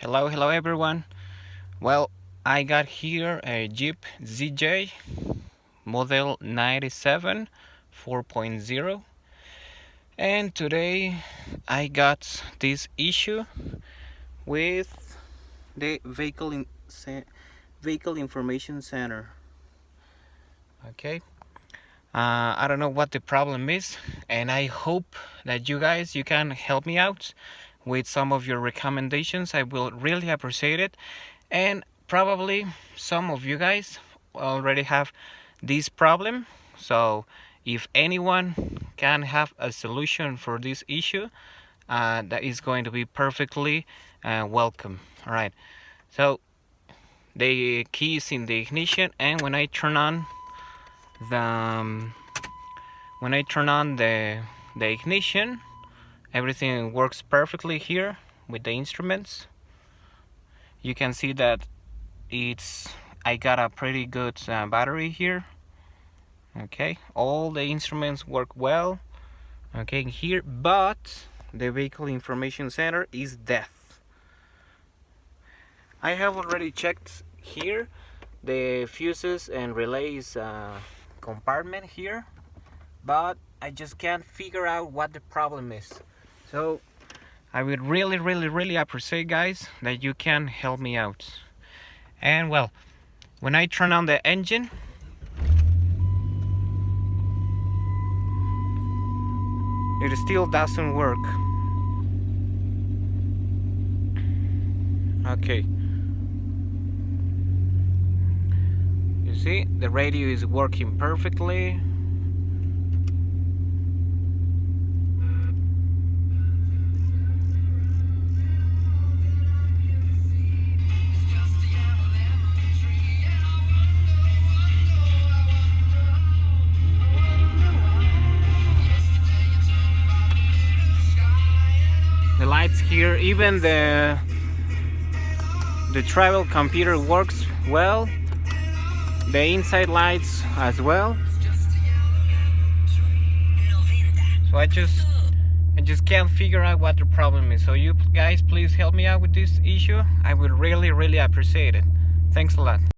Hello everyone. Well, I got here a Jeep ZJ model 97 4.0, and today I got this issue with the vehicle information center. Okay, I don't know what the problem is, and I hope that you can help me out with some of your recommendations. I will really appreciate it. And probably some of you guys already have this problem. So if anyone can have a solution for this issue, that is going to be perfectly welcome. All right. So the key is in the ignition, and when I turn on the ignition, everything works perfectly here with the instruments. You can see that I got a pretty good battery here. Okay, all the instruments work well. Okay, here, but the vehicle information center is dead. I have already checked here the fuses and relays compartment here, but I just can't figure out what the problem is. So I would really appreciate, guys, that you can help me out. And well, when I turn on the engine, it still doesn't work. Okay, you see the radio is working perfectly. The lights here, even the travel computer works well. The inside lights as well. So I just can't figure out what the problem is. So you guys please help me out with this issue. I would really appreciate it. Thanks a lot.